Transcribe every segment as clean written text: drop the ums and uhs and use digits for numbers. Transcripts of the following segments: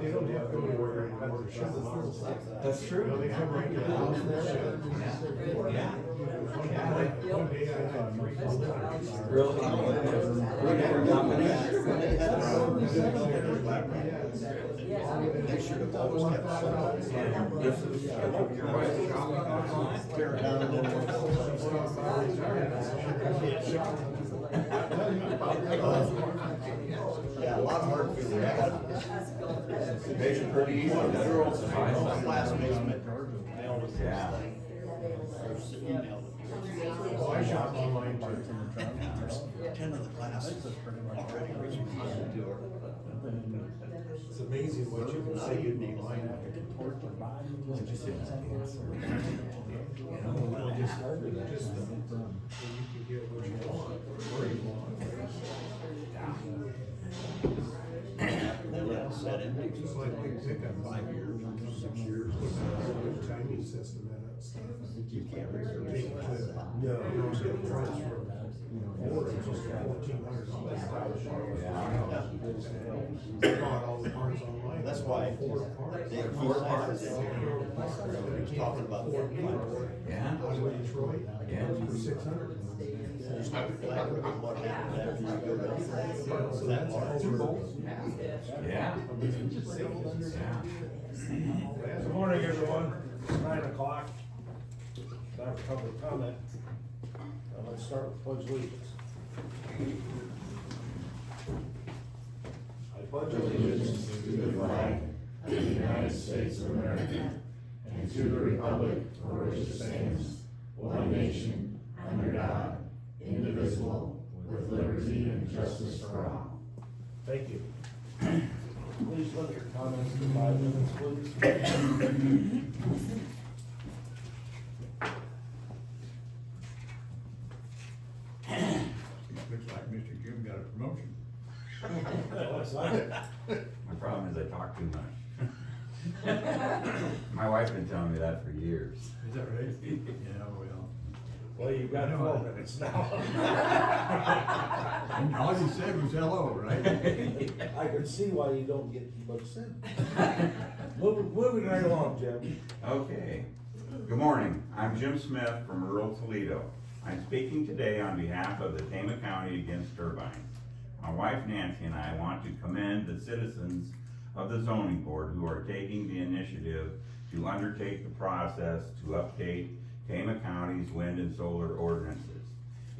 They don't have to go to work anymore. That's true. They come right to the house and they'll shed. Yeah. One day I had 3 deliveries. Really? They should have always kept This is your wife's shop online? tear down a little. Yeah, a lot of hard feeling. Makes it pretty easy. Class basement. Yeah. Well, I shop online too. 10 of the classes already responded to her. It's amazing what you can say in online. Just you can get what you want, where you want. They let us set in. Just like big pickup, 5 years, 6 years. Put a Chinese system in it. You can't research Take it to, you don't get price for orders, just $1,400. Bought all the parts online. That's why Four parts. they was talking about Yeah. Out of Detroit. Yeah. For 600. what happened after you go to So that's all over. Yeah. Good morning, everyone. It's 9 o'clock. Time for public comment. Let's start with pledge allegiance. I pledge allegiance to the flag of the United States of America and to the republic for which it stands, one nation, under God, indivisible, with liberty and justice for all. Thank you. Please limit your comments to 5 minutes, please. Looks like Mr. Jim got a promotion. Looks like it. My problem is I talk too much. My wife's been telling me that for years. Is that right? Yeah, well. Well, you've got 4 minutes now. And all you said was hello, right? I can see why you don't get much sin. Moving right along, Jim. Okay. Good morning. I'm Jim Smith from rural Toledo. I'm speaking today on behalf of the Tama County Against Turbines. My wife Nancy and I want to commend the citizens of the zoning board who are taking the initiative to undertake the process to update Tama County's wind and solar ordinances.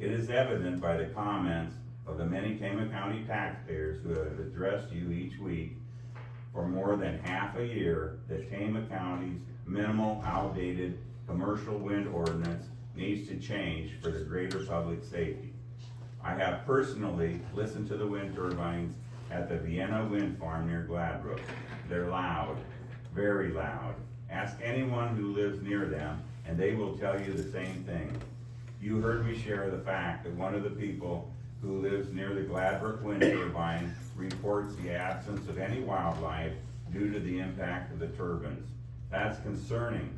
It is evident by the comments of the many Tama County taxpayers who have addressed you each week for more than half a year that Tama County's minimal, outdated commercial wind ordinance needs to change for the greater public safety. I have personally listened to the wind turbines at the Vienna wind farm near Gladbrook. They're loud, very loud. Ask anyone who lives near them and they will tell you the same thing. You heard me share the fact that one of the people who lives near the Gladbrook wind turbine reports the absence of any wildlife due to the impact of the turbines. That's concerning,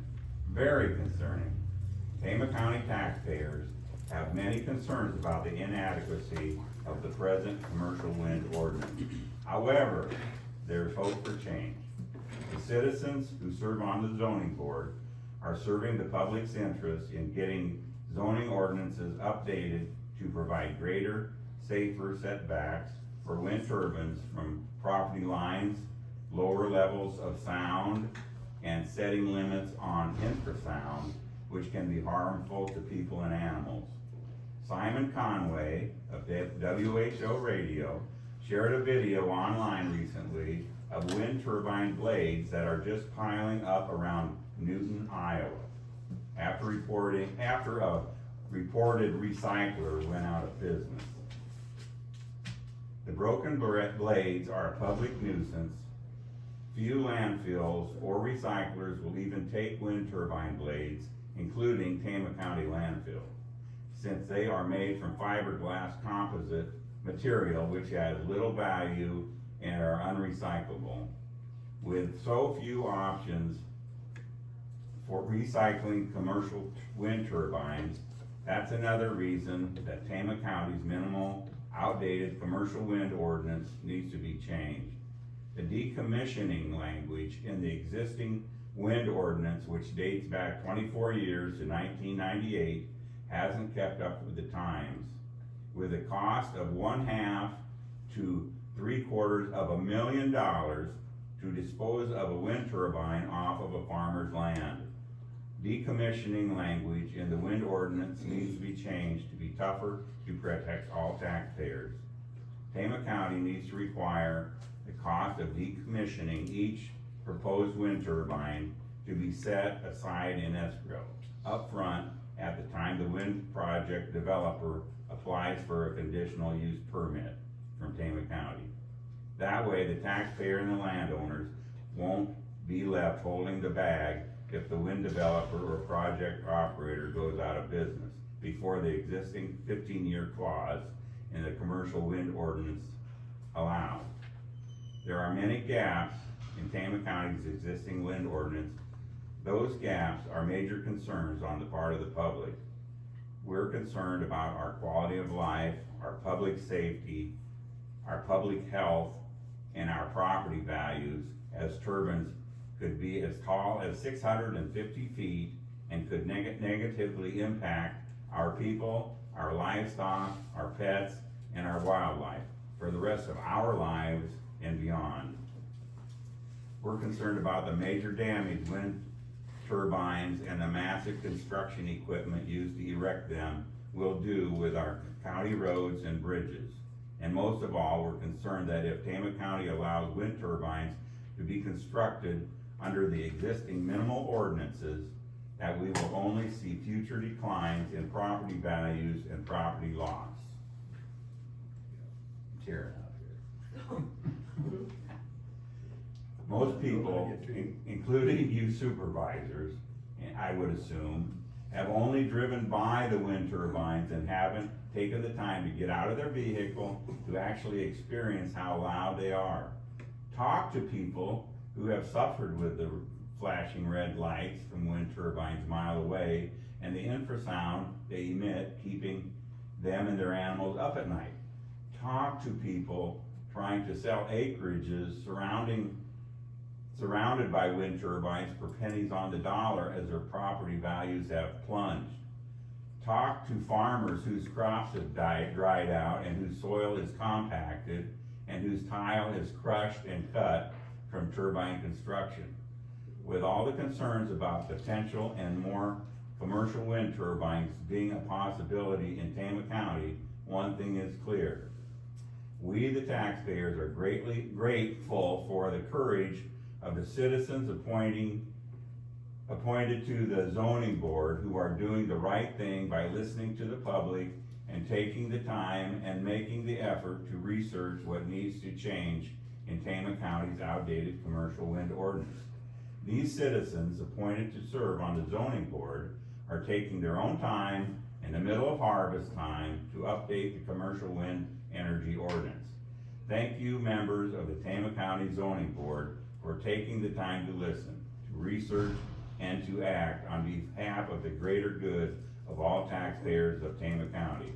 very concerning. Tama County taxpayers have many concerns about the inadequacy of the present commercial wind ordinance. However, there's hope for change. The citizens who serve on the zoning board are serving the public's interest in getting zoning ordinances updated to provide greater, safer setbacks for wind turbines from property lines, lower levels of sound, and setting limits on infrasound, which can be harmful to people and animals. Simon Conway of WHO Radio shared a video online recently of wind turbine blades that are just piling up around Newton, Iowa, after a reported recycler went out of business. The broken blades are a public nuisance. Few landfills or recyclers will even take wind turbine blades, including Tama County landfill, since they are made from fiberglass composite material which has little value and are unrecyclable. With so few options for recycling commercial wind turbines, that's another reason that Tama County's minimal, outdated commercial wind ordinance needs to be changed. The decommissioning language in the existing wind ordinance, which dates back 24 years to 1998, hasn't kept up with the times. With a cost of $1/2 to $750,000 to dispose of a wind turbine off of a farmer's land. Decommissioning language in the wind ordinance needs to be changed to be tougher to protect all taxpayers. Tama County needs to require the cost of decommissioning each proposed wind turbine to be set aside in escrow upfront at the time the wind project developer applies for a conditional use permit from Tama County. That way, the taxpayer and the landowners won't be left holding the bag if the wind developer or project operator goes out of business before the existing 15-year clause in the commercial wind ordinance allows. There are many gaps in Tama County's existing wind ordinance. Those gaps are major concerns on the part of the public. We're concerned about our quality of life, our public safety, our public health, and our property values, as turbines could be as tall as 650 feet and could negatively impact our people, our livestock, our pets, and our wildlife for the rest of our lives and beyond. We're concerned about the major damage wind turbines and the massive construction equipment used to erect them will do with our county roads and bridges. And most of all, we're concerned that if Tama County allows wind turbines to be constructed under the existing minimal ordinances, that we will only see future declines in property values and property loss. Tearing out here. Most people, including you supervisors, and I would assume, have only driven by the wind turbines and haven't taken the time to get out of their vehicle to actually experience how loud they are. Talk to people who have suffered with the flashing red lights from wind turbines a mile away and the infrasound they emit, keeping them and their animals up at night. Talk to people trying to sell acreages surrounded by wind turbines for pennies on the dollar as their property values have plunged. Talk to farmers whose crops have dried out and whose soil is compacted and whose tile is crushed and cut from turbine construction. With all the concerns about potential and more commercial wind turbines being a possibility in Tama County, one thing is clear. We, the taxpayers, are greatly grateful for the courage of the citizens appointed to the zoning board who are doing the right thing by listening to the public and taking the time and making the effort to research what needs to change in Tama County's outdated commercial wind ordinance. These citizens appointed to serve on the zoning board are taking their own time in the middle of harvest time to update the commercial wind energy ordinance. Thank you, members of the Tama County Zoning Board, for taking the time to listen, to research, and to act on behalf of the greater good of all taxpayers of Tama County.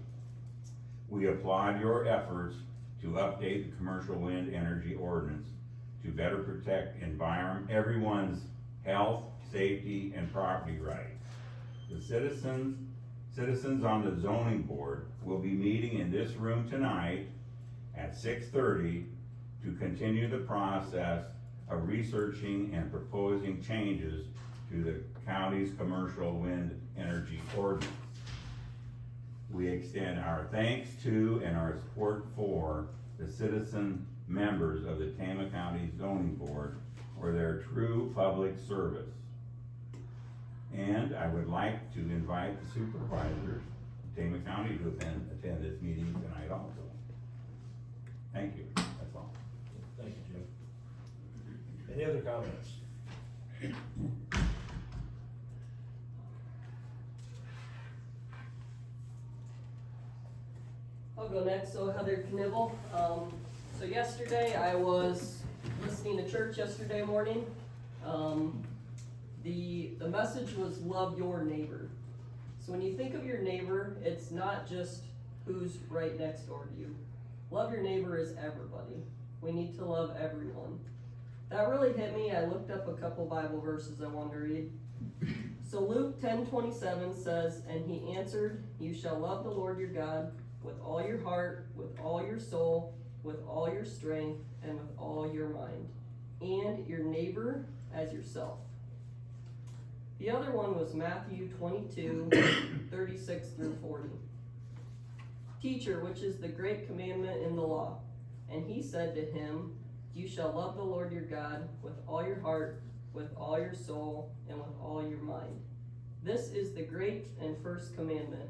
We applaud your efforts to update the commercial wind energy ordinance to better protect everyone's health, safety, and property rights. The citizens on the zoning board will be meeting in this room tonight at 6:30 to continue the process of researching and proposing changes to the county's commercial wind energy ordinance. We extend our thanks to and our support for the citizen members of the Tama County Zoning Board for their true public service. And I would like to invite the supervisors of Tama County to attend this meeting tonight also. Thank you, that's all. Thank you, Jim. Any other comments? I'll go next. So Heather Knivel. So yesterday I was listening to church yesterday morning. The message was love your neighbor. So when you think of your neighbor, it's not just who's right next door to you. Love your neighbor is everybody. We need to love everyone. That really hit me. I looked up a couple Bible verses I wanted to read. So Luke 10:27 says, "And he answered, you shall love the Lord your God with all your heart, with all your soul, with all your strength, and with all your mind, and your neighbor as yourself." The other one was Matthew 22:36 through 40. "Teacher, which is the great commandment in the law? And he said to him, you shall love the Lord your God with all your heart, with all your soul, and with all your mind. This is the great and first commandment.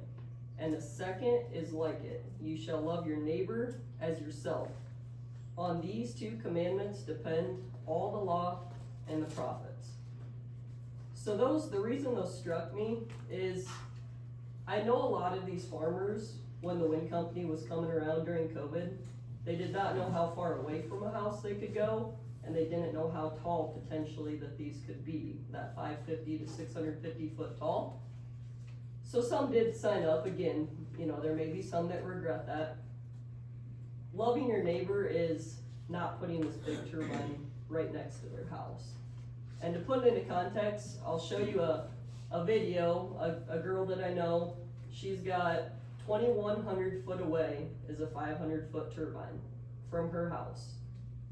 And the second is like it. You shall love your neighbor as yourself. On these two commandments depend all the law and the prophets." So the reason those struck me is I know a lot of these farmers, when the wind company was coming around during COVID, they did not know how far away from a house they could go, and they didn't know how tall potentially that these could be, that 550 to 650 foot tall. So some did sign up. Again, there may be some that regret that. Loving your neighbor is not putting this big turbine right next to their house. And to put it into context, I'll show you a video, a girl that I know. She's got 2,100 foot away is a 500 foot turbine from her house.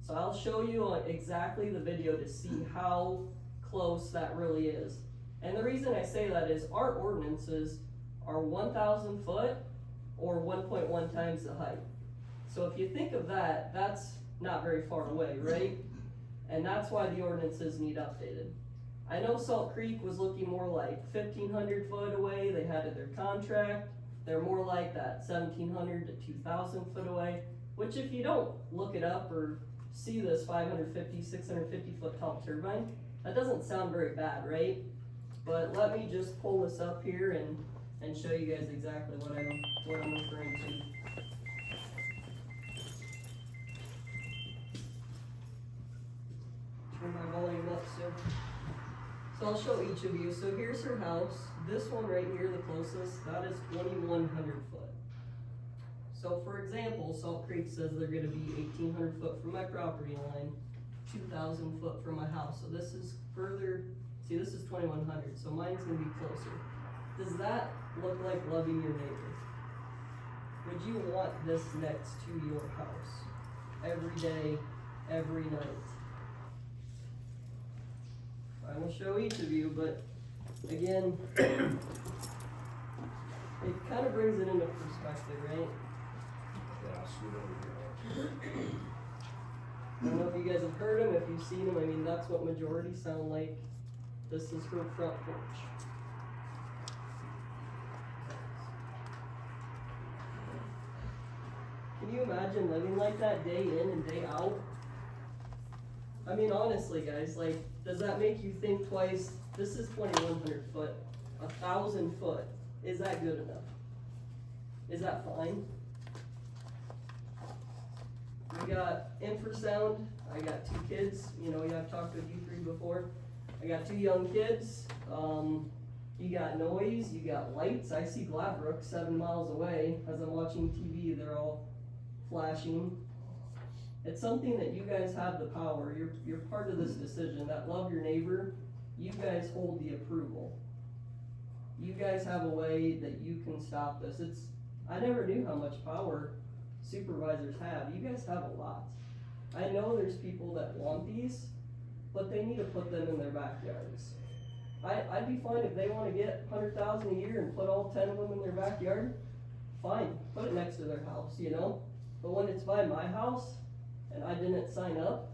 So I'll show you exactly the video to see how close that really is. And the reason I say that is our ordinances are 1,000 foot or 1.1 times the height. So if you think of that, that's not very far away, right? And that's why the ordinances need updated. I know Salt Creek was looking more like 1,500 foot away. They had it their contract. They're more like that 1,700 to 2,000 foot away, which if you don't look it up or see this 550, 650 foot tall turbine, that doesn't sound very bad, right? But let me just pull this up here and show you guys exactly what I'm referring to. Turn my volume up so I'll show each of you. So here's her house. This one right here, the closest, that is 2,100 foot. So for example, Salt Creek says they're gonna be 1,800 foot from my property line, 2,000 foot from my house. So this is further, see this is 2,100, so mine's gonna be closer. Does that look like loving your neighbor? Would you want this next to your house? Every day, every night? I will show each of you, but again, it kind of brings it into perspective, right? Yeah, scoot over here. I don't know if you guys have heard them, if you've seen them. I mean, that's what majority sound like. This is her front porch. Can you imagine living like that day in and day out? I mean, honestly, guys, like, does that make you think twice? This is 2,100 foot, 1,000 foot. Is that good enough? Is that fine? We got infrasound. I got 2 kids. I've talked with you 3 before. I got 2 young kids. You got noise, you got lights. I see Gladbrook 7 miles away. As I'm watching TV, they're all flashing. It's something that you guys have the power. You're part of this decision. That love your neighbor, you guys hold the approval. You guys have a way that you can stop this. I never knew how much power supervisors have. You guys have a lot. I know there's people that want these, but they need to put them in their backyards. I'd be fine if they want to get 100,000 a year and put all 10 of them in their backyard. Fine, put it next to their house, But when it's by my house and I didn't sign up,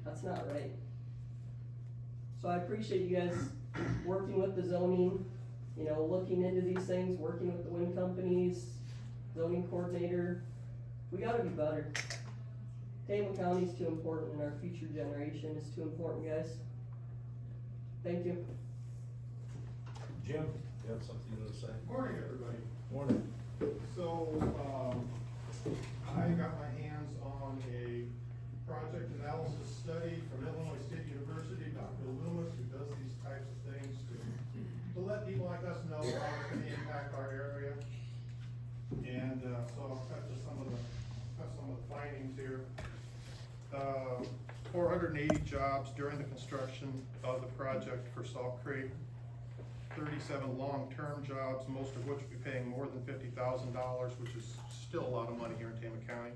that's not right. So I appreciate you guys working with the zoning, looking into these things, working with the wind companies, zoning coordinator. We gotta be better. Tama County is too important, and our future generation is too important, guys. Thank you. Jim, you have something to say? Morning, everybody. Morning. So, I got my hands on a project analysis study from Illinois State University, Dr. Loomis, who does these types of things to let people like us know how it can impact our area. And, so I'll cut some of the findings here. 480 jobs during the construction of the project for Salt Creek. 37 long-term jobs, most of which will be paying more than $50,000, which is still a lot of money here in Tama County.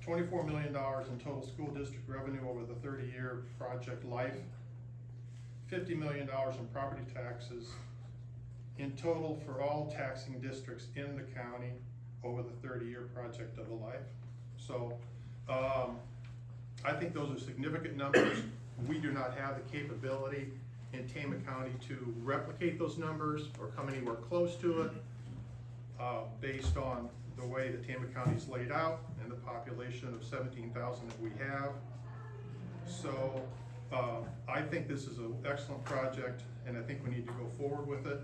$24 million in total school district revenue over the 30-year project life. $50 million in property taxes in total for all taxing districts in the county over the 30-year project of the life. So I think those are significant numbers. We do not have the capability in Tama County to replicate those numbers or come anywhere close to it based on the way that Tama County is laid out and the population of 17,000 that we have. So I think this is an excellent project, and I think we need to go forward with it.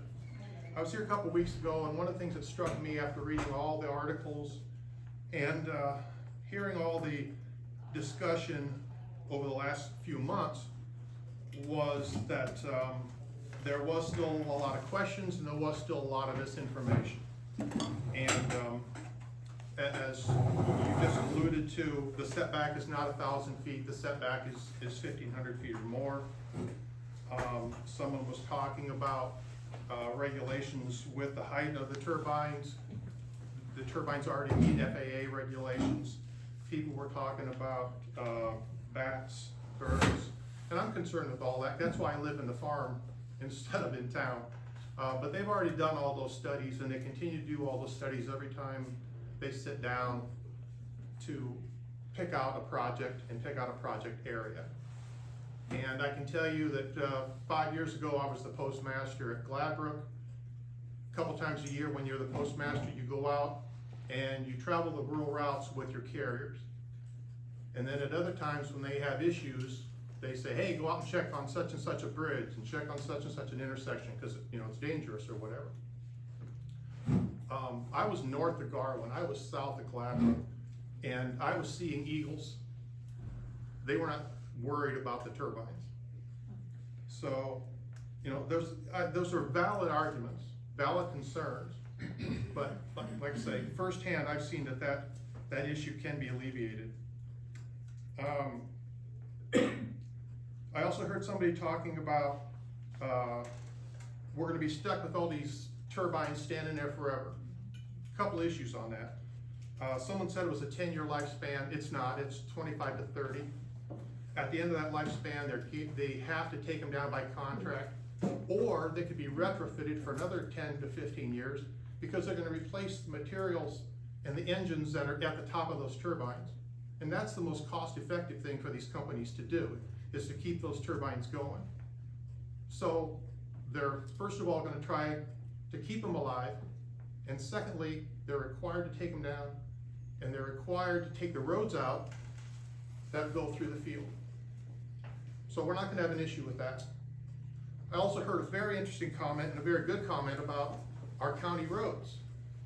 I was here a couple weeks ago, and one of the things that struck me after reading all the articles and hearing all the discussion over the last few months was that there was still a lot of questions and there was still a lot of misinformation. And as you just alluded to, the setback is not 1,000 feet, the setback is 1,500 feet or more. Someone was talking about regulations with the height of the turbines. The turbines already meet FAA regulations. People were talking about bats, birds, and I'm concerned with all that. That's why I live in the farm instead of in town. But they've already done all those studies, and they continue to do all those studies every time they sit down to pick out a project and pick out a project area. And I can tell you that 5 years ago, I was the postmaster at Gladbrook. A couple times a year when you're the postmaster, you go out and you travel the rural routes with your carriers. And then at other times when they have issues, they say, hey, go out and check on such and such a bridge and check on such and such an intersection because it's dangerous or whatever. I was north of Garland, I was south of Gladbrook, and I was seeing eagles. They were not worried about the turbines. So, those are valid arguments, valid concerns, but like I say, firsthand, I've seen that issue can be alleviated. I also heard somebody talking about we're going to be stuck with all these turbines standing there forever. A couple issues on that. Someone said it was a 10-year lifespan. It's not. It's 25 to 30. At the end of that lifespan, they have to take them down by contract, or they could be retrofitted for another 10 to 15 years because they're going to replace the materials and the engines that are at the top of those turbines. And that's the most cost-effective thing for these companies to do, is to keep those turbines going. So they're first of all going to try to keep them alive, and secondly, they're required to take them down, and they're required to take the roads out that go through the field. So we're not going to have an issue with that. I also heard a very interesting comment and a very good comment about our county roads.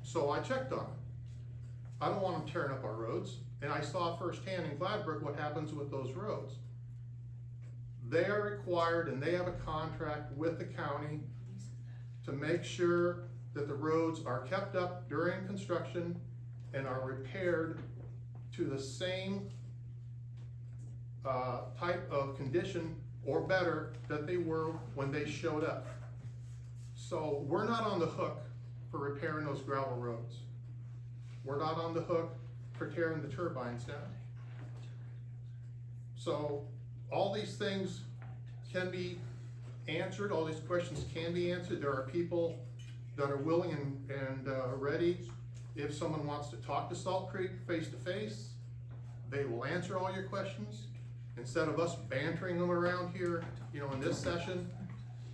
So I checked on it. I don't want them tearing up our roads, and I saw firsthand in Gladbrook what happens with those roads. They are required, and they have a contract with the county to make sure that the roads are kept up during construction and are repaired to the same type of condition or better that they were when they showed up. So we're not on the hook for repairing those gravel roads. We're not on the hook for tearing the turbines down. So all these things can be answered, all these questions can be answered. There are people that are willing and ready. If someone wants to talk to Salt Creek face to face, they will answer all your questions instead of us bantering them around here, in this session.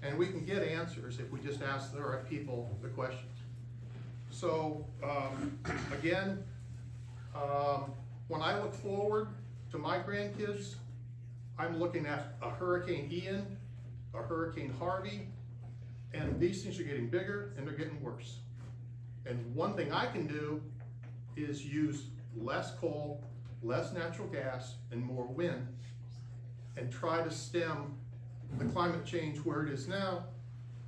And we can get answers if we just ask the right people the questions. So, again, when I look forward to my grandkids, I'm looking at a Hurricane Ian, a Hurricane Harvey, and these things are getting bigger and they're getting worse. And one thing I can do is use less coal, less natural gas, and more wind, and try to stem the climate change where it is now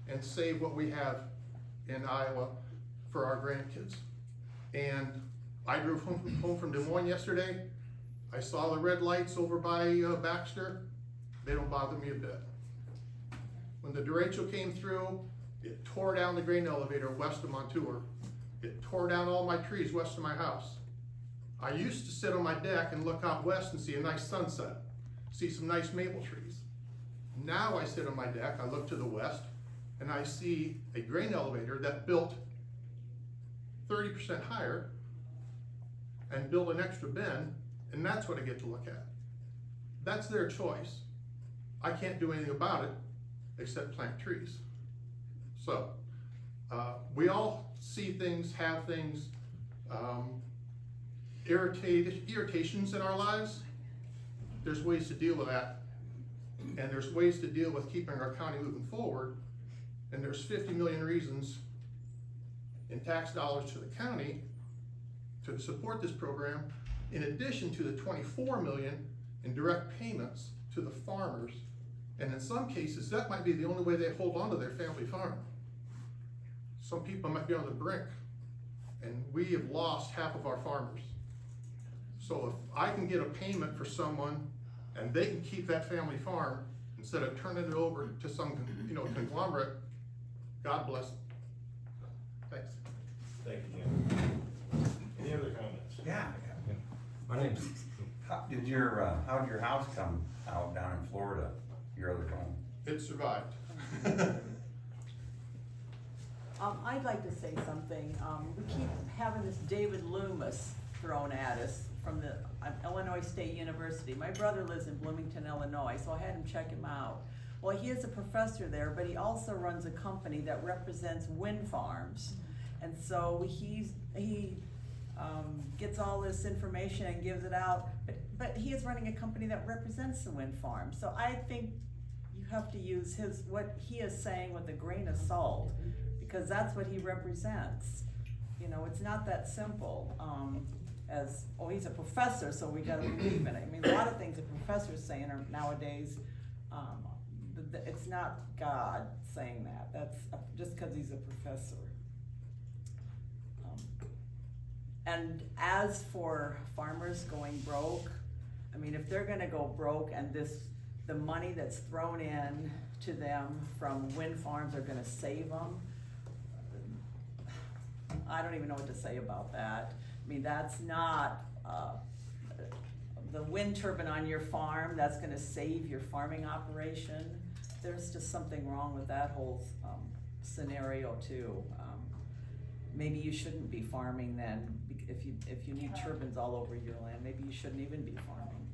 and save what we have in Iowa for our grandkids. And I drove home from Des Moines yesterday, I saw the red lights over by Baxter. They don't bother me a bit. When the derecho came through, it tore down the grain elevator west of Montour. It tore down all my trees west of my house. I used to sit on my deck and look out west and see a nice sunset, see some nice maple trees. Now I sit on my deck, I look to the west, and I see a grain elevator that built 30% higher and built an extra bin, and that's what I get to look at. That's their choice. I can't do anything about it except plant trees. So, we all see things, have things, irritations in our lives. There's ways to deal with that, and there's ways to deal with keeping our county moving forward, and there's 50 million reasons in tax dollars to the county to support this program, in addition to the 24 million in direct payments to the farmers. And in some cases, that might be the only way they hold on to their family farm. Some people might be on the brink, and we have lost half of our farmers. So if I can get a payment for someone and they can keep that family farm instead of turning it over to some, conglomerate, God bless them. Thanks. Thank you, Jim. Any other comments? Yeah. My name's, how'd your house come out down in Florida, your other home? It survived. I'd like to say something. We keep having this David Loomis thrown at us from the Illinois State University. My brother lives in Bloomington, Illinois, so I had him check him out. Well, he is a professor there, but he also runs a company that represents wind farms. And so he gets all this information and gives it out, but he is running a company that represents the wind farm. So I think you have to use what he is saying with a grain of salt, because that's what he represents. It's not that simple. He's a professor, so we gotta believe in it. I mean, a lot of things a professor's saying are nowadays, it's not God saying that. That's just because he's a professor. And as for farmers going broke, I mean, if they're gonna go broke and the money that's thrown in to them from wind farms are gonna save them, I don't even know what to say about that. I mean, that's not the wind turbine on your farm that's gonna save your farming operation. There's just something wrong with that whole scenario too. Maybe you shouldn't be farming then. If you need turbines all over your land, maybe you shouldn't even be farming.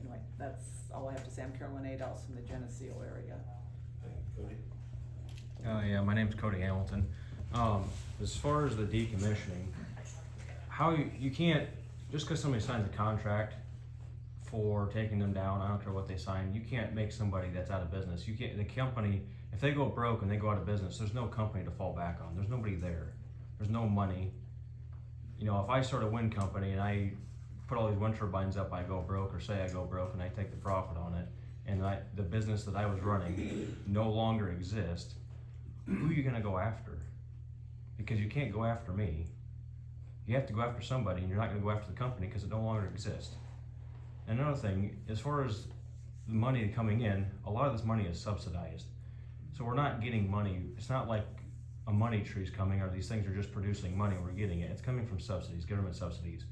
Anyway, that's all I have to say. I'm Carolyn Ados from the Geneseo area. Cody? Yeah, my name's Cody Hamilton. As far as the decommissioning, how you can't, just because somebody signs a contract for taking them down, I don't care what they sign, you can't make somebody that's out of business. You can't, the company, if they go broke and they go out of business, there's no company to fall back on. There's nobody there. There's no money. If I start a wind company and I put all these wind turbines up, I go broke, or say I go broke and I take the profit on it, and the business that I was running no longer exists, who are you gonna go after? Because you can't go after me. You have to go after somebody, and you're not gonna go after the company because it no longer exists. And another thing, as far as the money coming in, a lot of this money is subsidized. So we're not getting money. It's not like a money tree's coming, or these things are just producing money and we're getting it. It's coming from subsidies, government subsidies.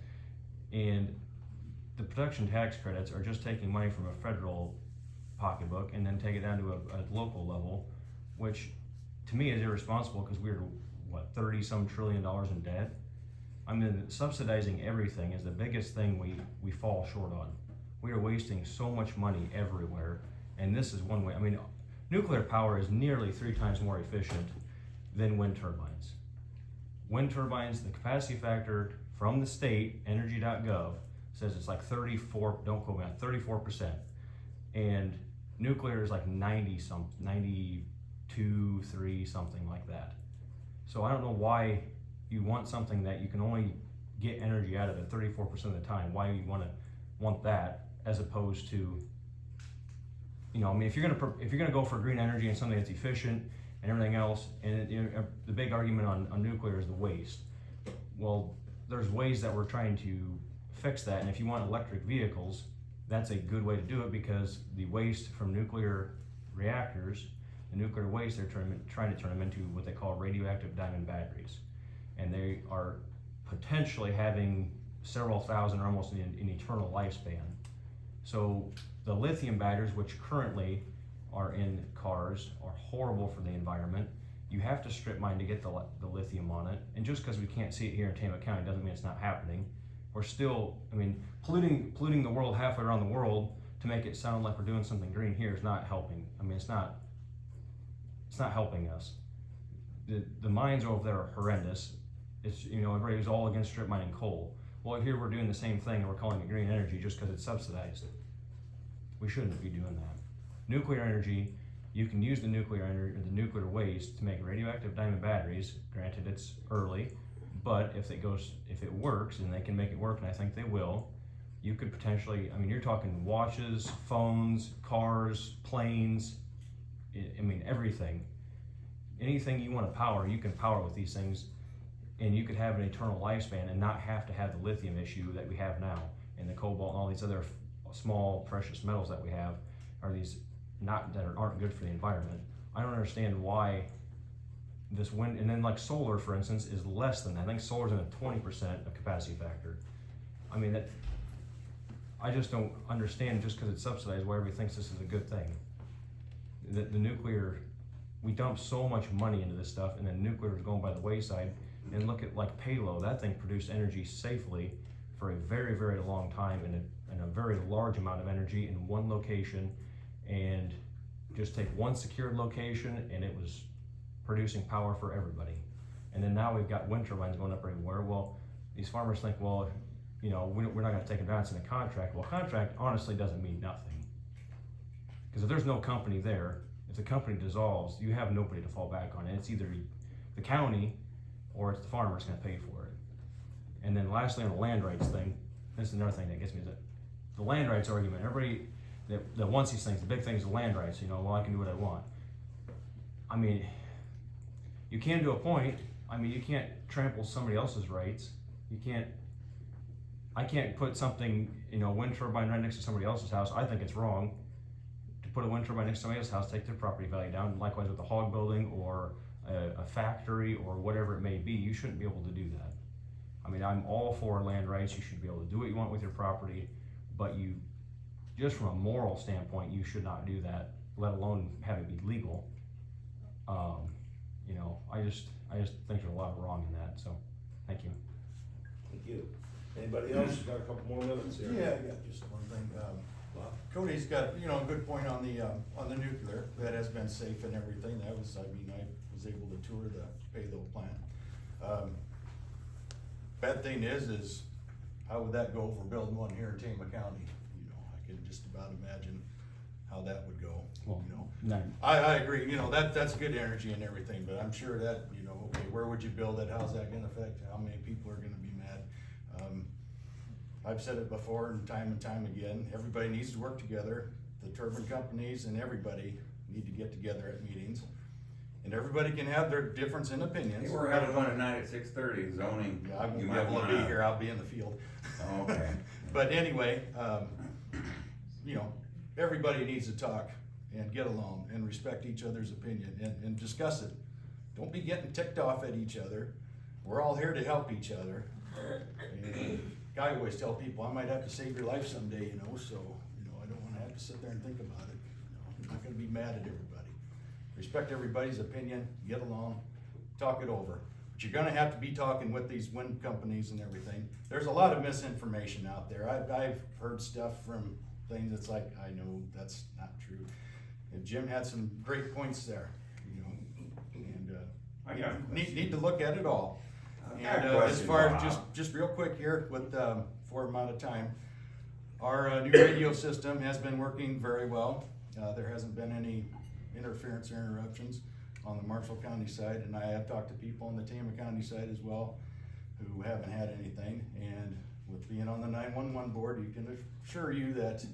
And the production tax credits are just taking money from a federal pocketbook and then take it down to a local level, which to me is irresponsible, because we're, 30-some trillion dollars in debt? I mean, subsidizing everything is the biggest thing we fall short on. We are wasting so much money everywhere, and this is one way. I mean, nuclear power is nearly 3 times more efficient than wind turbines. Wind turbines, the capacity factor from the state, energy.gov, says it's like 34, don't quote me on 34%. And nuclear is like 92, 3, something like that. So I don't know why you want something that you can only get energy out of it 34% of the time. Why you want that, as opposed to, I mean, if you're gonna go for green energy and something that's efficient and everything else, and the big argument on nuclear is the waste. Well, there's ways that we're trying to fix that. And if you want electric vehicles, that's a good way to do it, because the waste from nuclear reactors, the nuclear waste, they're trying to turn them into what they call radioactive diamond batteries. And they are potentially having several thousand or almost an eternal lifespan. So the lithium batteries, which currently are in cars, are horrible for the environment. You have to strip mine to get the lithium on it. And just because we can't see it here in Tama County doesn't mean it's not happening. We're still, polluting the world halfway around the world to make it sound like we're doing something green here is not helping. It's not helping us. The mines over there are horrendous. It's, everybody's all against strip mining coal. Well, here we're doing the same thing and we're calling it green energy just because it's subsidized. We shouldn't be doing that. Nuclear energy, you can use the nuclear energy or the nuclear waste to make radioactive diamond batteries. Granted, it's early, but if it works, and they can make it work, and I think they will, you could potentially, you're talking watches, phones, cars, planes, everything. Anything you want to power, you can power with these things, and you could have an eternal lifespan and not have to have the lithium issue that we have now, and the cobalt and all these other small precious metals that we have are these aren't good for the environment. I don't understand why this wind, and then like solar, for instance, is less than that. I think solar's in a 20% of capacity factor. I just don't understand, just because it's subsidized, why everybody thinks this is a good thing. The nuclear, we dump so much money into this stuff, and then nuclear is going by the wayside. And look at like Palo, that thing produced energy safely for a very, very long time, and a very large amount of energy in one location, and just take one secured location, and it was producing power for everybody. And then now we've got wind turbines going up everywhere. Well, these farmers think, well, we're not going to take advance in a contract. Well, contract honestly doesn't mean nothing, because if there's no company there, if the company dissolves, you have nobody to fall back on, and it's either the county or it's the farmer's going to pay for it. And then lastly, on the land rights thing, this is another thing that gets me, is that the land rights argument. Everybody that wants these things, the big thing is the land rights. Well, I can do what I want. You can to a point. You can't trample somebody else's rights. I can't put something, wind turbine right next to somebody else's house. I think it's wrong to put a wind turbine next to somebody else's house, take their property value down. Likewise with a hog building or a factory or whatever it may be, you shouldn't be able to do that. I'm all for land rights. You should be able to do what you want with your property, but just from a moral standpoint, you should not do that, let alone have it be legal. I just think there's a lot wrong in that, so, thank you. Thank you. Anybody else? We've got a couple more minutes here. Yeah, I got just one thing. Cody's got, a good point on the nuclear. That has been safe and everything. That was, I was able to tour the Palo plant. Bad thing is how would that go if we're building one here in Tama County? I can just about imagine how that would go. Well, no. I agree, that's good energy and everything, but I'm sure that, okay, where would you build it? How's that gonna affect? How many people are gonna be mad? I've said it before and time again, everybody needs to work together. The turbine companies and everybody need to get together at meetings. And everybody can have their difference in opinions. Hey, we're having one tonight at 6:30, zoning. Yeah, I won't You be might able to wanna- be here, I'll be in the field. Oh, okay. But anyway, everybody needs to talk and get along and respect each other's opinion and discuss it. Don't be getting ticked off at each other. We're all here to help each other. And I always tell people, I might have to save your life someday, so, I don't wanna have to sit there and think about it. I'm not gonna be mad at everybody. Respect everybody's opinion, get along, talk it over. But you're gonna have to be talking with these wind companies and everything. There's a lot of misinformation out there. I've heard stuff from things that's like, I know that's not true. And Jim had some great points there, and I got a need to look at it all. I got And a as question, far as Bob. just real quick here with, for amount of time, our new radio system has been working very well. There hasn't been any interference or interruptions on the Marshall County side, and I have talked to people on the Tama County side as well who haven't had anything. And with being on the 911 board, you can assure you that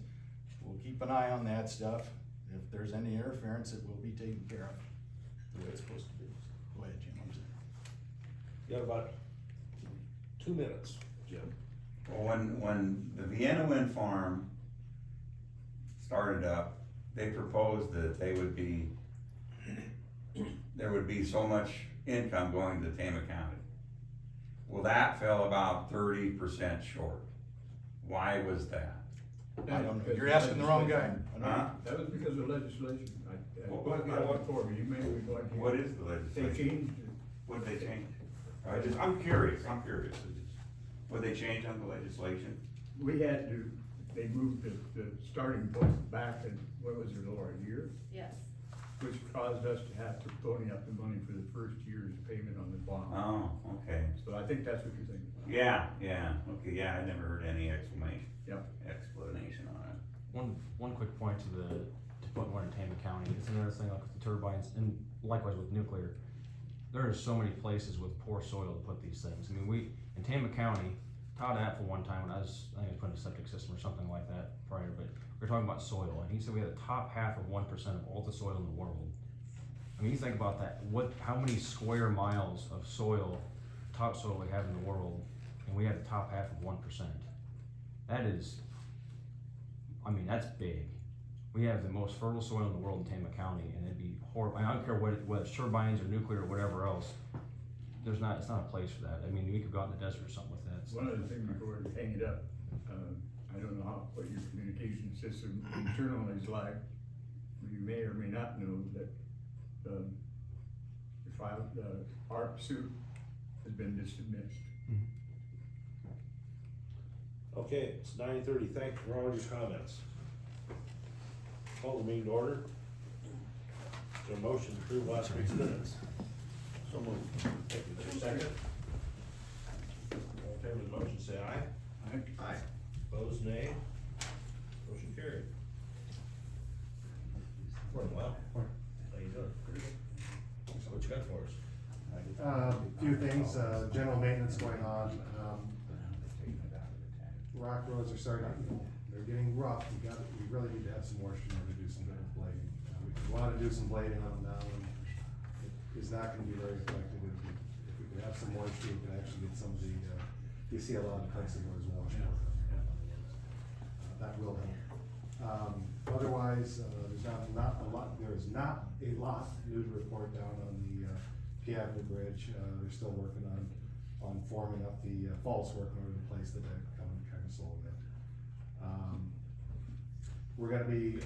we'll keep an eye on that stuff. If there's any interference, it will be taken care of the way it's supposed to be. Go ahead, Jim. I'm sorry. You got about 2 minutes, Jim. Well, when the Vienna wind farm started up, they proposed that there would be so much income going to Tama County. Well, that fell about 30% short. Why was that? I don't know. You're asking the wrong guy. Huh? That was because of legislation. What is the legislation? They changed it. What'd they change? I'm curious. What'd they change on the legislation? They moved the starting point back in, what was it, Laura, a year? Yes. Which caused us to have to pony up the money for the first year's payment on the bond. Oh, okay. So I think that's what you're thinking. Yeah, okay, yeah, I never heard any explanation on it. One quick point to put one in Tama County, it's another thing like with the turbines, and likewise with nuclear. There are so many places with poor soil to put these things. I mean, in Tama County, Todd Apple one time when I think I was putting a septic system or something like that prior, but we were talking about soil, and he said we had the top half of 1% of all the soil in the world. I mean, you think about that, how many square miles of soil, topsoil we have in the world, and we have the top half of 1%. That is, I mean, that's big. We have the most fertile soil in the world in Tama County, and it'd be horrible. I don't care whether it's turbines or nuclear or whatever else. It's not a place for that. I mean, we could go out in the desert or something with that. One other thing before we hang it up, I don't know what your communication system internally is like. You may or may not know that the ARP suit has been dismissed. Okay, it's 9:30, thank you for all your comments. Call the meeting to order. Is there a motion to approve last week's minutes? So moved. Thank you, is there a second? All in favor of the motion, say aye. Aye. Opposed, nay. Motion carried. Morning, Lyle. How you doing? So what you got for us? Few things, general maintenance going on. Rock roads are they're getting rough. We really need to have some moisture in order to do some good blading. We want to do some blading on them now, and it is not going to be very effective. If we could have some moisture, we could actually get some of the, you see a lot of places where there's wash. That will help. Otherwise, there's not a lot new to report down on the P Avenue Bridge. They're still working on forming up the false work in order to place the deck, coming kind of slow a bit. We're gonna be,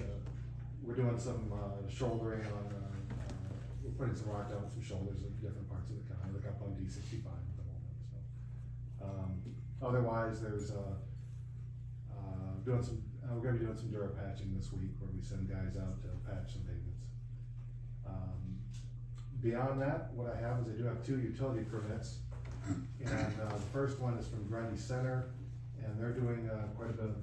we're doing some shouldering on, we're putting some rock down some shoulders in different parts of the county. Look up on D65 at the moment. So, otherwise, there's we're gonna be doing some Dura patching this week, where we send guys out to patch some pavements. Beyond that, what I have is I do have 2 utility permits, and the first one is from Grundy Center, and they're doing quite a bit of,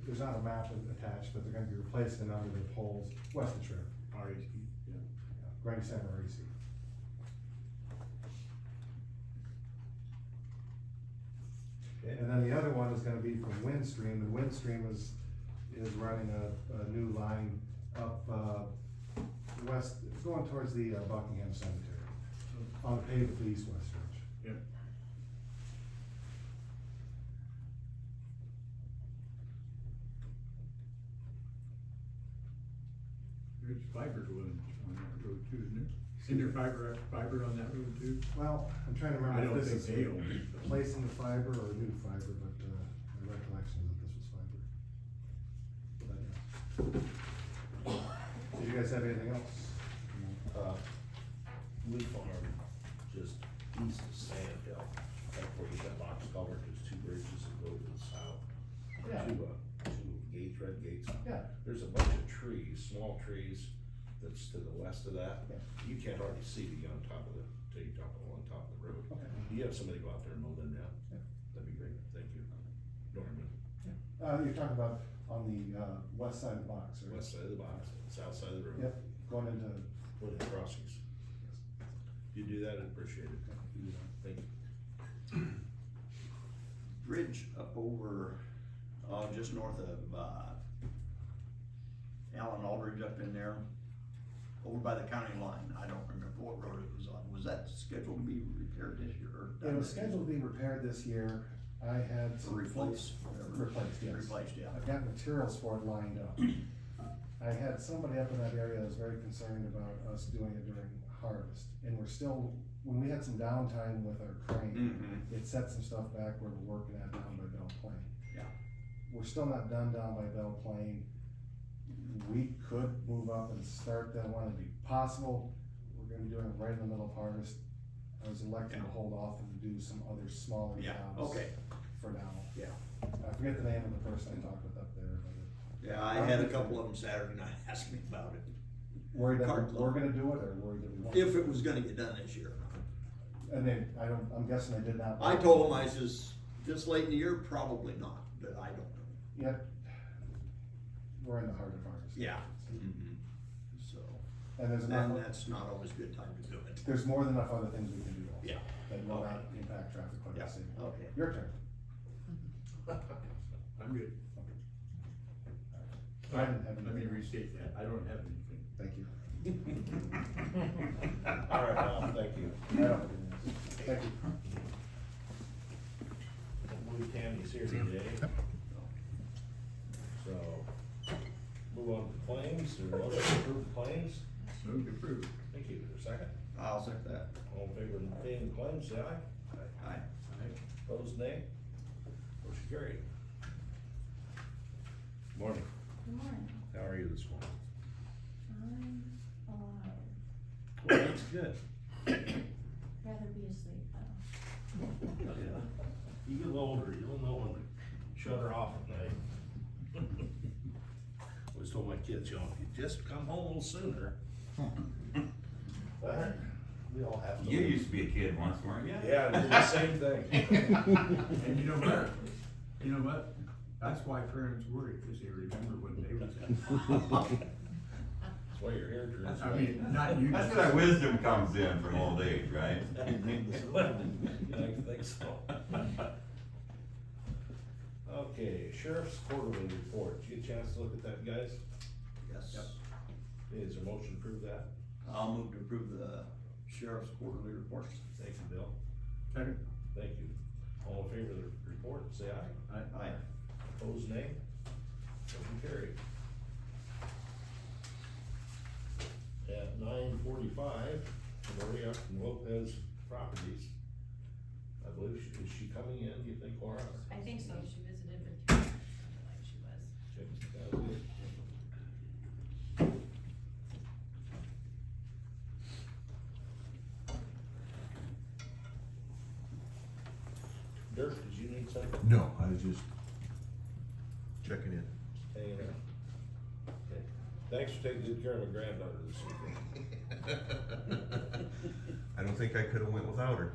there's not a map attached, but they're gonna be replacing a number of their poles west of Sheriff. REC, yeah. Grundy Center REC. And then the other one is gonna be from Windstream, and Windstream is running a new line up west, going towards the Buckingham Cemetery, on the paved east-west stretch. Yep. There's fiber going on that road too, isn't there? Isn't there fiber on that road too? Well, I'm trying to remember I don't if this think is they own it. replacing the fiber or new fiber, but my recollection is that this was fiber. But, yeah. So you guys have anything else? Lee Farm, just east of Sandhill, like where you got box culvert, there's 2 bridges that go to the south. Yeah. Two gates, red gates. Yeah. There's a bunch of trees, small trees, that's to the west of that. Yeah. You can't hardly see till you get on top of on top of the road. Okay. You have somebody go out there and mow them down? Yeah. That'd be great, thank you. Norman, You're talking about on the west side of the box, right? west side of the box, south side of the road. Yep, going into. One of the crossings. You do that, I'd appreciate it. Thank you. Bridge up over, just north of, Allen Aldridge up in there, over by the county line. I don't remember what road it was on. Was that scheduled to be repaired this year or? It was scheduled to be repaired this year. I had some. Replace. Replaced, yes. Replaced, yeah. I've got materials for it lined up. I had somebody up in that area that was very concerned about us doing it during harvest, and we're still, when we had some downtime with our crane, it set some stuff back where we're working at down by Belle Plaine. Yeah. We're still not done down by Belle Plaine. We could move up and start that one, it'd be possible. We're gonna be doing it right in the middle of harvest. I was elected to hold off and do some other smaller Yeah, jobs. okay. For now. Yeah. I forget the name of the person I talked with up there, but. Yeah, I had a couple of them Saturday night ask me about it. Worried that Cart we're gonna do it, or worried that we won't? If it was gonna get done this year. And they, I'm guessing they did not. I told them, I says, this late in the year, probably not, but I don't know. Yep. We're in the heart of harvest. Yeah. So, And there's and enough, that's not always a good time to do it. there's more than enough other things we can do also. Yeah. That will Okay. not impact traffic quite Yeah, the same. okay. Your turn. I'm good. I didn't have Let me anything. restate that, I don't have anything. Thank you. All right, Al, thank you. I don't have anything. Thank you. I believe Tammy's here today. So, move on to claims, or motion to approve claims? Move to approve. Thank you, is there a second? I'll second that. All in favor of paying the claims, say aye. Aye. Aye. Opposed, nay? Motion carried. Morning, Good morning. how are you this morning? I'm alive. Well, that's good. Rather be asleep though. You get a little older, you'll know when to shut her off at night. Always told my kids, you know, if you just come home a little sooner. Well, we all have to. You used to be a kid once, weren't you? Yeah, I did the same thing. And you know what? That's why parents worry, because they remember when they was in. That's why you're here, Drew. I mean, not you. That's where that wisdom comes in from old age, right? I think so. Okay, sheriff's quarterly report. Did you get a chance to look at that, guys? Yes. Is there a motion to approve that? I'll move to approve the sheriff's quarterly report. Thank you, Bill. Second. Thank you. All in favor of the report, say aye. Aye. Opposed, nay? Motion carried. At 9:45, Maria Lopez Properties. I believe is she coming in, do you think, Laura? I think so, she visited with you, like she was. That was good. Dirk, did you need something? No, I was just checking in. Hanging out. Okay. Thanks for taking good care of my granddaughter this weekend. I don't think I could've went without her.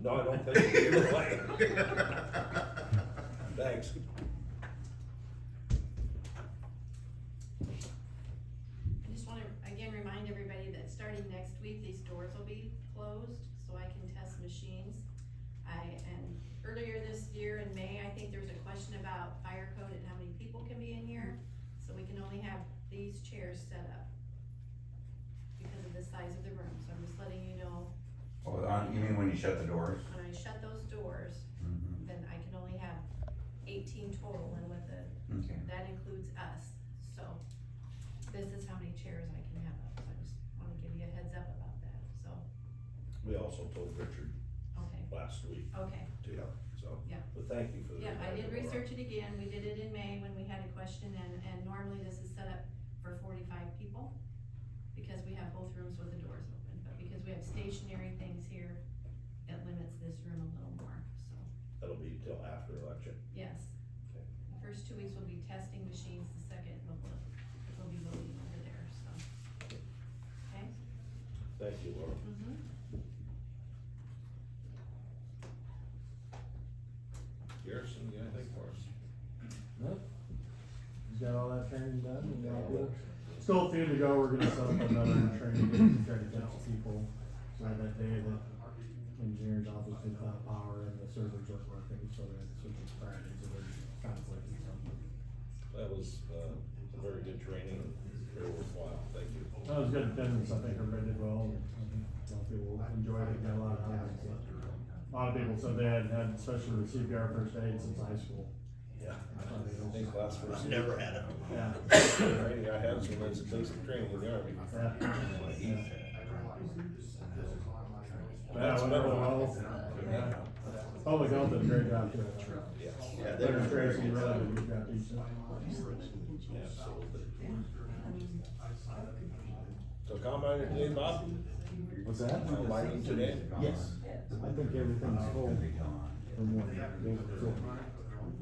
No, I don't think you're right. Thanks. I just wanna again remind everybody that starting next week, these doors will be closed, so I can test machines. And earlier this year in May, I think there was a question about fire code and how many people can be in here, so we can only have these chairs set up because of the size of the room, so I'm just letting you know. Oh, you mean when you shut the doors? When I shut those doors, then I can only have 18 total, and with the, Okay. that includes us, so this is how many chairs I can have up, so I just wanna give you a heads up about that, so, We also told Richard okay, last week okay. too, so. Yeah. But thank you for the. Yeah, I did reminder, Laura. research it again, we did it in May when we had a question, and normally this is set up for 45 people, because we have both rooms with the doors open, but because we have stationary things here, it limits this room a little more, so, That'll be till after election. yes. Okay. The first 2 weeks will be testing machines, the second we'll be voting over there, so. Okay? Thank you, Laura. Garrison, you got anything for us? No. He's got all that training done and all good. Still a few to go, we're gonna set up another training to try to catch people. So that day that engineer's office is out of power and the servers aren't working, so we had to switch it Friday, so there's conflict and something. That was, a very good training, very worthwhile, thank you. That was good attendance, I think everybody did well, and I think a lot of people enjoyed it, got a lot of comments. a lot of people said they hadn't had, especially with CPR first aid since high school. Yeah. I think last first. Never had it. Yeah. Training, I had some months of basic training in the army. Yeah. That's Yeah, better. well, yeah. Public health did a great job too. Yeah, they were Tracy very really good. did a good job teaching. Absolutely. So combine it today, Bob? What's that? Combining today? Yes. I think everything's full from what,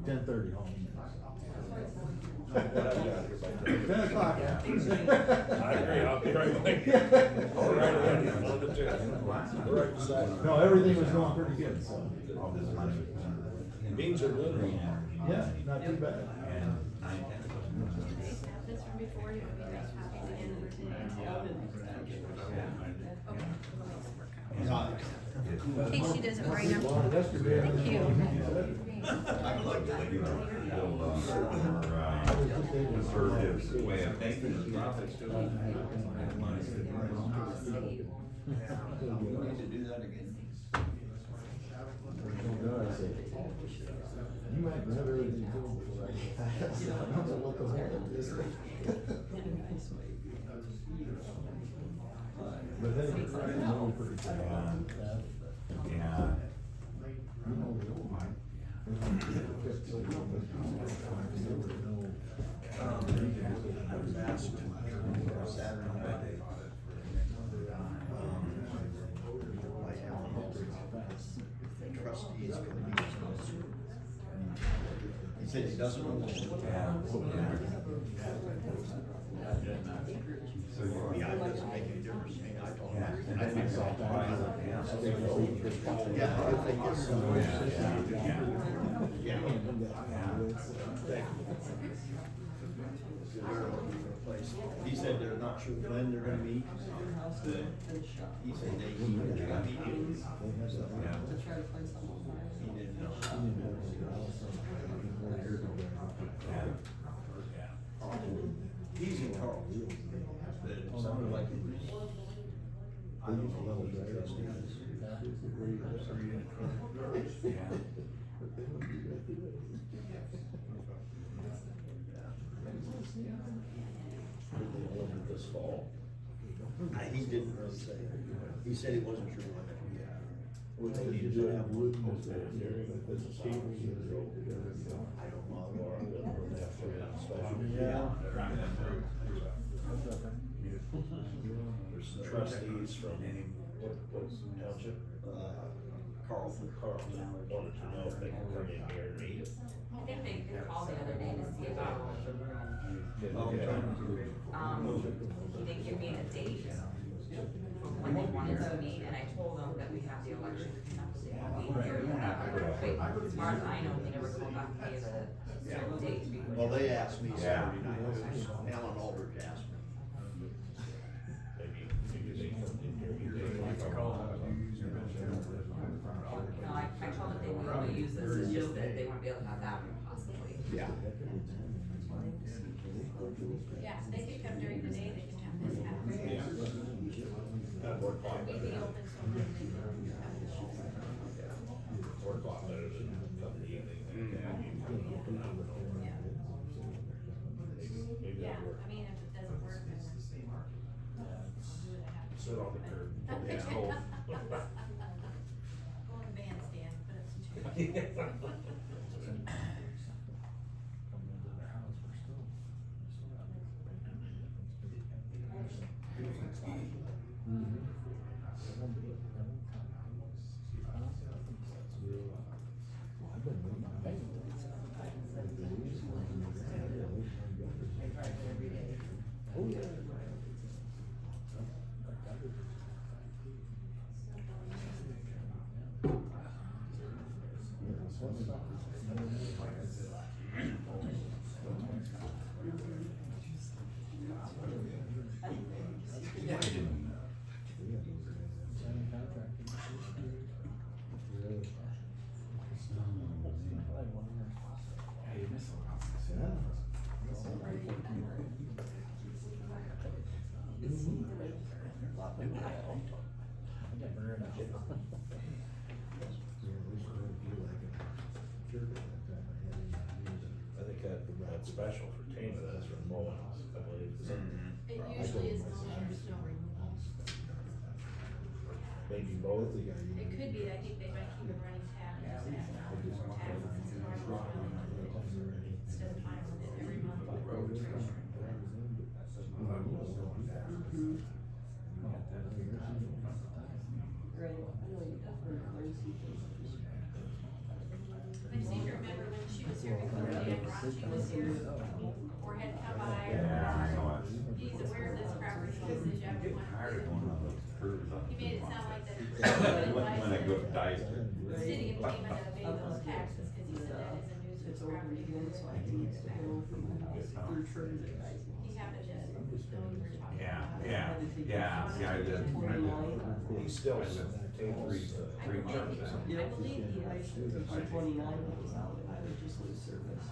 10:30 home. What have you got here by 10? 10 o'clock. I agree, I'll be right with you. All right, on the 10. We're right beside you. No, everything was going pretty good, so. Beans are good. Yeah, not too bad. This from before, you want me to make copies again for today? In case she doesn't bring them. Thank you. Conservative way of thinking. We need to do that again. You might have everything filled before I don't know what the hell it is. But hey, I know pretty good. Yeah. You know the old one. I was asked Saturday night. Trustees can be. He said he doesn't know. Yeah, it doesn't make any difference to me. I told him. I think so. Yeah, I think it's. Yeah. He said they're not sure when they're gonna meet. He said they meet immediately. He didn't know. He's in Carl. But it sounded like it was. I don't know what the trustee is. This fall. He didn't really say. He said he wasn't sure when it would be. We needed to have wood. I don't know. Yeah. There's some trustees from, what's the township? Carlton. Carlton, wanted to know if they can come in here and meet. I think they called the other day to see about, he didn't give me a date when they wanted to meet, and I told them that we have the election coming up, so they won't be here, but as far as I know, they never called back to give a certain date. Well, they asked me Saturday night, Alan Aldridge asked me. Maybe they come in here. No, I told them they were able to use this, it's just that they won't be able to have that one possibly. Yeah. Yeah, they could come during the day, they can have this happen. Yeah. At 4 o'clock. We'd be open so they can come. 4 o'clock better than come in the evening. Maybe Yeah, that'll work. I mean, if it doesn't work, then I'll do what I have to do. Sit on the curb. Yeah. Go on the bandstand, put up some chairs. special for Tama, that's for mowing, I believe. It usually is mowing or snow removal. Maybe both. It could be, I think they might keep a running tab and just add taxes as far as instead of filing it every month. Right, I know you definitely learn some things. I seem to remember when she was here before, Dan Raunchy was here, or had come by, Yeah, I know or he's aware of this property, he says you have to Tired of want. going on those curves up. He made it sound like that. When I go to Dyson. The city of Tama to pay those taxes, cause he said that is a nuisance It's over property. again, so I think it's the hill from my house, they're trying to guys. He happened to know you were talking Yeah, about. yeah, I did. He's still Three chunks. I believe he I was. should have 29 was out, I would just lose service.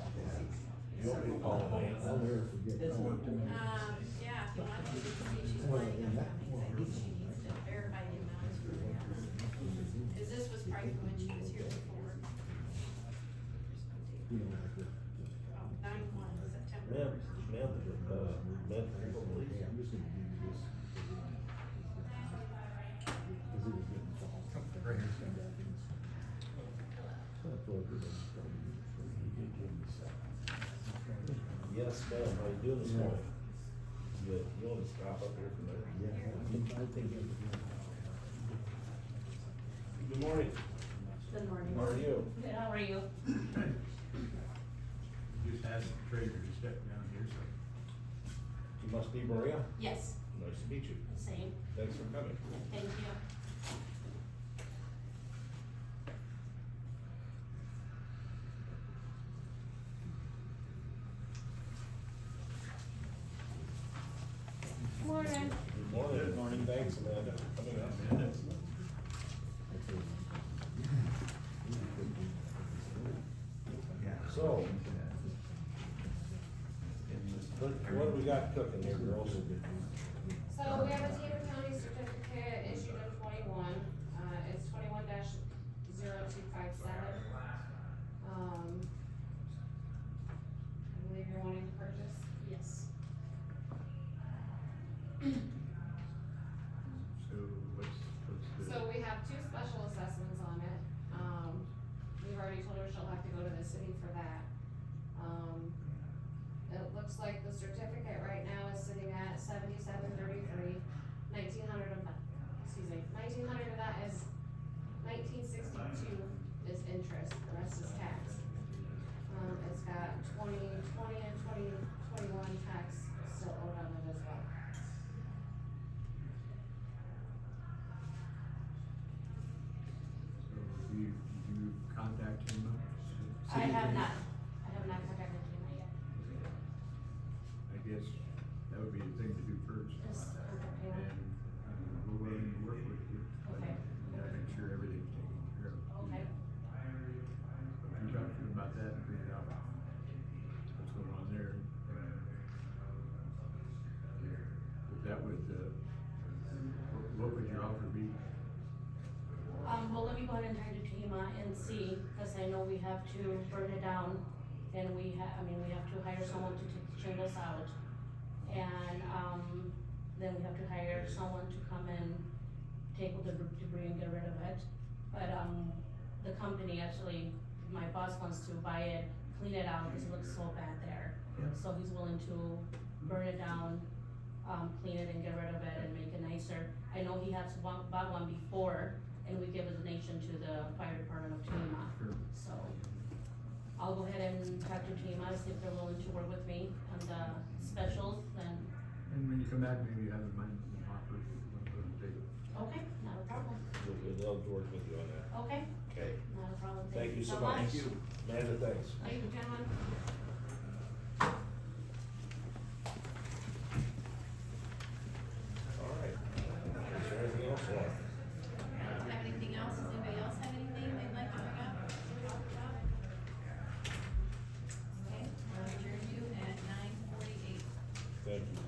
You want me to call Lane? It's worked to me. Yeah, if you want to see if she's planning on coming, I think she needs to verify the amounts for gas. Cause this was probably from when she was here before. 9/1, September. Yes, ma'am, how you doing this morning? You want to stop up here for a minute? Good morning. Good morning. How are you? Good, how are you? Just ask the treasurer to step down here, so. You must be Maria? Yes, Nice to meet you. same, Thanks for coming. thank you. Morning. Good morning. Thanks, Amanda, for coming up. So, what do we got cooking here, girls? So we have a Tama County certificate issued in 21, it's 21-0257. I believe you're wanting to purchase? Yes. So what's the? So we have 2 special assessments on it, we've already told her she'll have to go to the city for that. It looks like the certificate right now is sitting at $77.33, 1,900 of that, excuse me, 1,900 of that is, 1962 is interest, the rest is tax. It's got 2020 and 2021 tax still owed on it as well. So you contact him? I have not contacted him yet. I guess that would be the thing to do first. Just look at payment. And we're willing to work with you. Okay. Yeah, make sure everything's taken care of. Okay. If you talk to him about that and figure out what's going on there. If that would, what would your offer be? Well, let me go ahead and talk to Tama and see, cause I know we have to burn it down, and we have to hire someone to change us out. And, then we have to hire someone to come and take the debris and get rid of it. But, the company actually, my boss wants to buy it, clean it out, cause it looks so bad there. Yeah. So he's willing to burn it down, clean it and get rid of it and make it nicer. I know he has bought one before, and we gave a donation to the fire department of Tama. Sure. So, I'll go ahead and talk to Tama, see if they're willing to work with me on the specials, and, And when you come back, maybe you have in mind an offer, if you want to take it. okay, not a problem, We'd love to work with you on that. okay, Okay. not a problem, Thank you so much. Thank you. Amanda, thanks. Thank you, gentlemen. All right. Is there anything else, Laura? Have anything else? Does anybody else have anything they'd like to bring up? Talk about? Okay, I'll adjourn you at 9:48. Thank you.